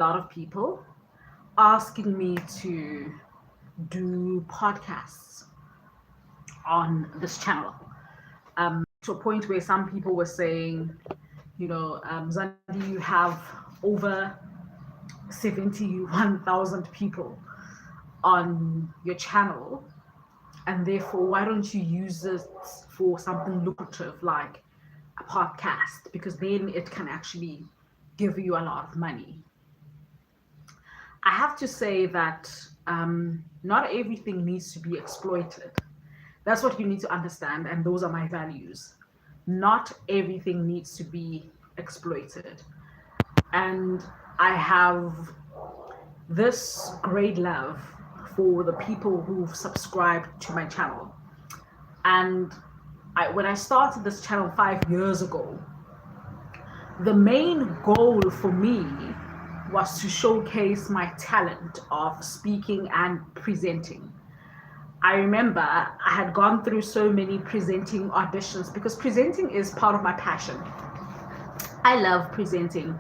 a lot of people asking me to do podcasts on this channel. To a point where some people were saying, Zandi, you have over 71,000 people on your channel, and therefore, why don't you use it for something lucrative like a podcast? Because then it can actually give you a lot of money. I have to say that not everything needs to be exploited. That's what you need to understand, and those are my values. Not everything needs to be exploited. And I have this great love for the people who've subscribed to my channel. And when I started this channel 5 years ago, the main goal for me was to showcase my talent of speaking and presenting. I remember I had gone through so many presenting auditions because presenting is part of my passion. I love presenting,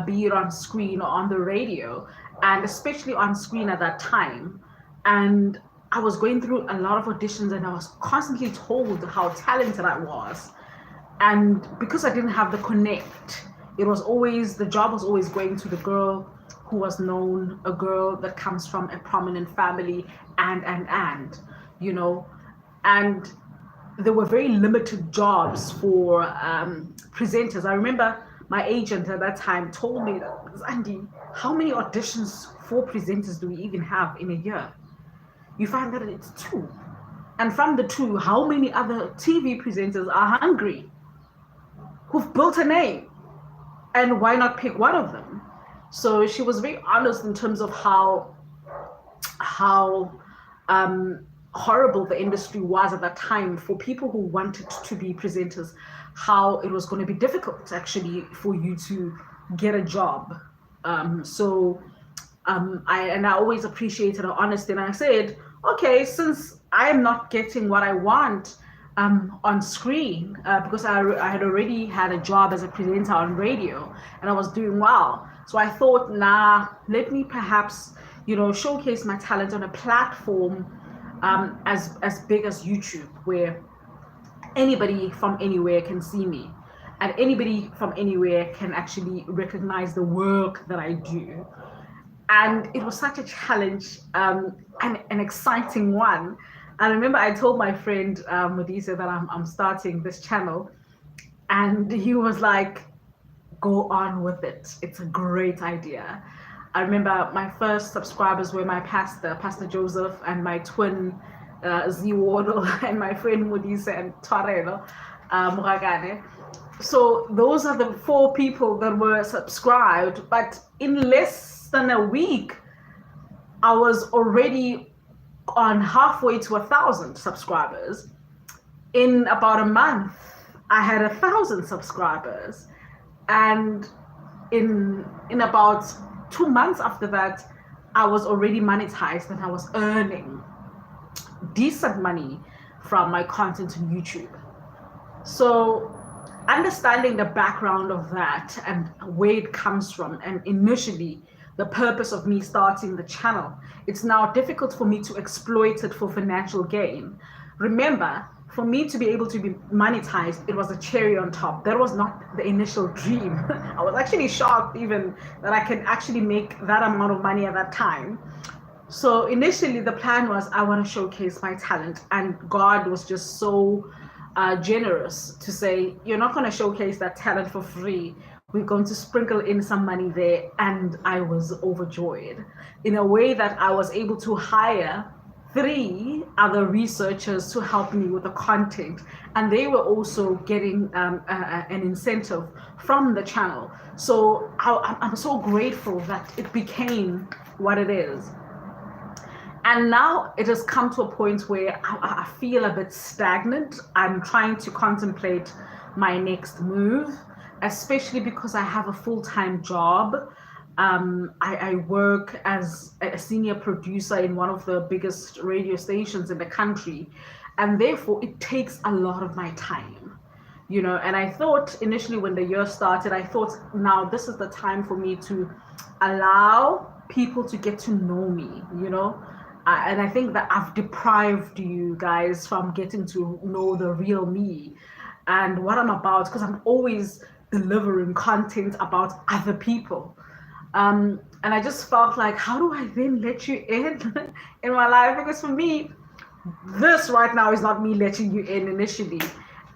be it on screen or on the radio, and especially on screen at that time. And I was going through a lot of auditions and I was constantly told how talented I was. And because I didn't have the connect, the job was always going to the girl who was known, a girl that comes from a prominent family, and, and there were very limited jobs for presenters. I remember my agent at that time told me that, Zandi, how many auditions for presenters do we even have in a year? You find that it's two. And from the two, how many other TV presenters are hungry, who've built a name? And why not pick one of them? So she was very honest in terms of how horrible the industry was at that time for people who wanted to be presenters, how it was going to be difficult actually for you to get a job. I always appreciated her honesty, and I said, okay, since I am not getting what I want on screen, because I had already had a job as a presenter on radio and I was doing well. So I thought, let me perhaps, showcase my talent on a platform as big as YouTube, where anybody from anywhere can see me and anybody from anywhere can actually recognize the work that I do. And it was such a challenge and an exciting one. I remember I told my friend Modisa that I'm starting this channel, and he was like, go on with it. It's a great idea. I remember my first subscribers were my Pastor Joseph, and my twin Z Wardle, and my friend Modisa and Twarelo Muragane. So those are the 4 people that were subscribed, but in less than a week, I was already on halfway to 1,000 subscribers. In about a month, I had 1,000 subscribers, and in about 2 months after that, I was already monetized and I was earning decent money from my content on YouTube. So understanding the background of that and where it comes from, and initially the purpose of me starting the channel, it's now difficult for me to exploit it for financial gain. Remember, for me to be able to be monetized, it was a cherry on top. That was not the initial dream. I was actually shocked even that I can actually make that amount of money at that time. So initially the plan was, I want to showcase my talent, and God was just so generous to say, you're not going to showcase that talent for free. We're going to sprinkle in some money there. And I was overjoyed in a way that I was able to hire 3 other researchers to help me with the content, and they were also getting an incentive from the channel. So I'm so grateful that it became what it is. And now it has come to a point where I feel a bit stagnant. I'm trying to contemplate my next move, especially because I have a full-time job. I work as a senior producer in one of the biggest radio stations in the country, and therefore it takes a lot of my time. And I thought initially when the year started, I thought now this is the time for me to allow people to get to know me, and I think that I've deprived you guys from getting to know the real me and what I'm about, because I'm always delivering content about other people. And I just felt like, how do I then let you in in my life? Because for me, this right now is not me letting you in initially.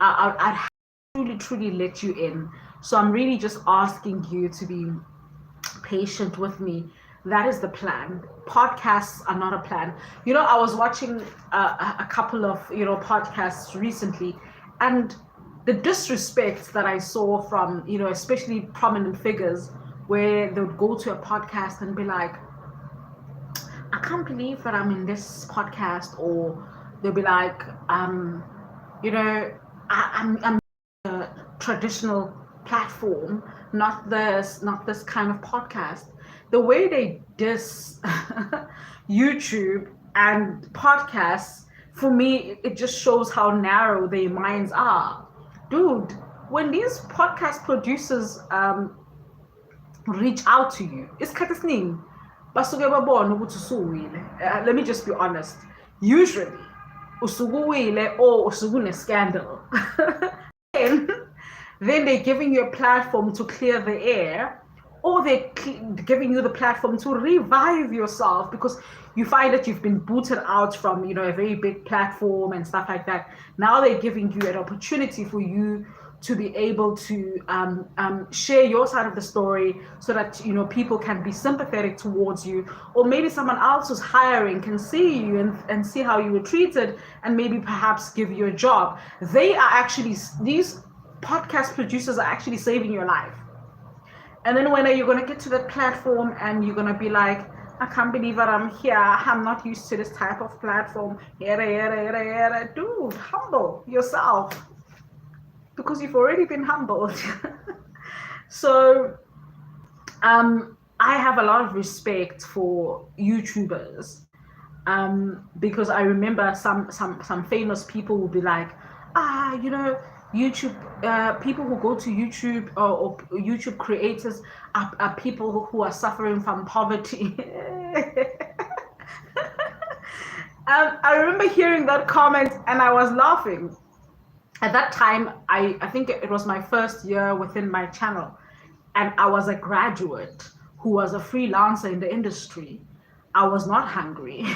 I'd truly, truly let you in. So I'm really just asking you to be patient with me. That is the plan. Podcasts are not a plan. I was watching a couple of podcasts recently, and the disrespect that I saw from especially prominent figures, where they would go to a podcast and be like, I can't believe that I'm in this podcast, or they'll be like, I'm a traditional platform, not this kind of podcast. The way they diss YouTube and podcasts, for me, it just shows how narrow their minds are. Dude, when these podcast producers reach out to you, isikhathi esiningi basuke babona ukuthi usuwile. Let me just be honest. Usually usukuwile or usukune scandal. Then they're giving you a platform to clear the air, or they're giving you the platform to revive yourself, because you find that you've been booted out from a very big platform and stuff like that. Now they're giving you an opportunity for you to be able to share your side of the story, so that people can be sympathetic towards you, or maybe someone else who's hiring can see you and see how you were treated, and maybe perhaps give you a job. These podcast producers are actually saving your life. And then when you're going to get to that platform and you're going to be like, I can't believe that I'm here, I'm not used to this type of platform, dude, humble yourself, because you've already been humbled. So I have a lot of respect for YouTubers, because I remember some famous people will be like, YouTube, people who go to YouTube, or YouTube creators are people who are suffering from poverty. I remember hearing that comment and I was laughing. At that time, I think it was my first year within my channel, and I was a graduate who was a freelancer in the industry. I was not hungry.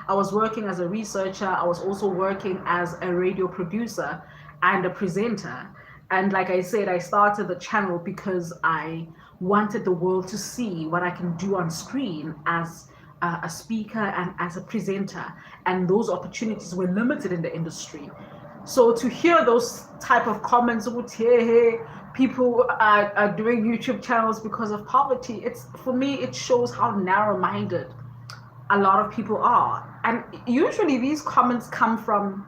I was working as a researcher. I was also working as a radio producer and a presenter. And like I said, I started the channel because I wanted the world to see what I can do on screen as a speaker and as a presenter. And those opportunities were limited in the industry. So to hear those type of comments, hey, people are doing YouTube channels because of poverty, for me, it shows how narrow-minded a lot of people are. And usually these comments come from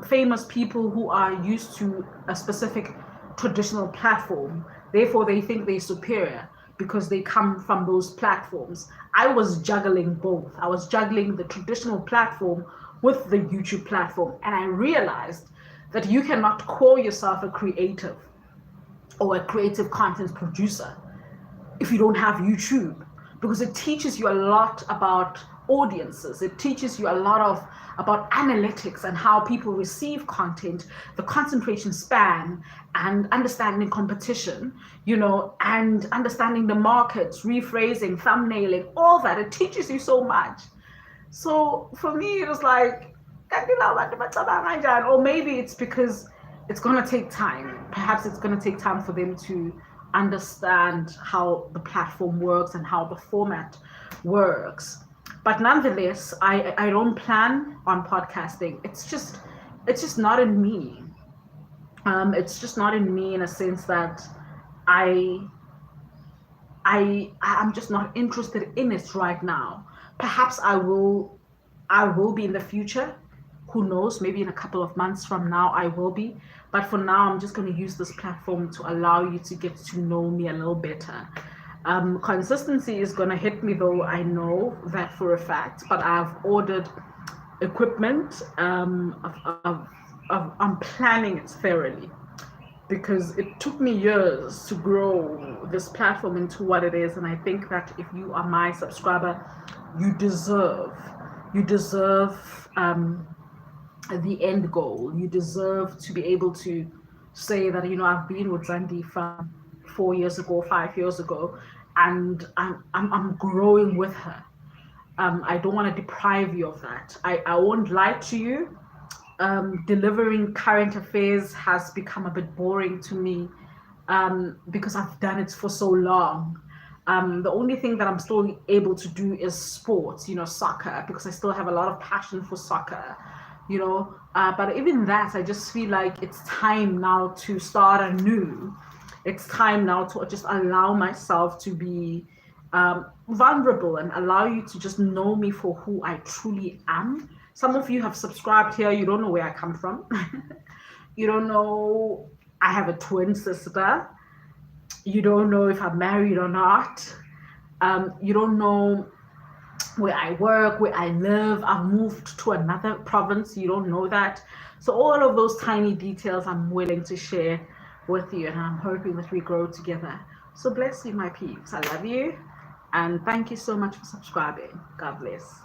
famous people who are used to a specific traditional platform. Therefore, they think they're superior because they come from those platforms. I was juggling both. I was juggling the traditional platform with the YouTube platform. And I realized that you cannot call yourself a creative or a creative content producer if you don't have YouTube, because it teaches you a lot about audiences. It teaches you a lot about analytics and how people receive content, the concentration span, and understanding competition, and understanding the markets, rephrasing, thumbnailing, all that. It teaches you so much. So for me, it was like, or maybe it's because it's going to take time. Perhaps it's going to take time for them to understand how the platform works and how the format works. But nonetheless, I don't plan on podcasting. It's just not in me. It's just not in me, in a sense that I'm just not interested in it right now. Perhaps I will be in the future. Who knows? Maybe in a couple of months from now, I will be. But for now, I'm just going to use this platform to allow you to get to know me a little better. Consistency is going to hit me, though, I know that for a fact. But I've ordered equipment. I'm planning it thoroughly. because it took me years to grow this platform into what it is. And I think that if you are my subscriber, you deserve, you deserve the end goal. You deserve to be able to say that, you know, I've been with Zandi from 4 years ago, 5 years ago, and I'm growing with her. I don't want to deprive you of that. I won't lie to you. Delivering current affairs has become a bit boring to me, because I've done it for so long. The only thing that I'm still able to do is sports, you know, soccer, because I still have a lot of passion for soccer, you know. But even that, I just feel like it's time now to start anew. It's time now to just allow myself to be vulnerable and allow you to just know me for who I truly am. Some of you have subscribed here, you don't know where I come from. You don't know I have a twin sister. You don't know if I'm married or not. You don't know where I work, where I live. I've moved to another province. You don't know that. So all of those tiny details I'm willing to share with you, and I'm hoping that we grow together. So bless you, my peeps. I love you. And thank you so much for subscribing. God bless.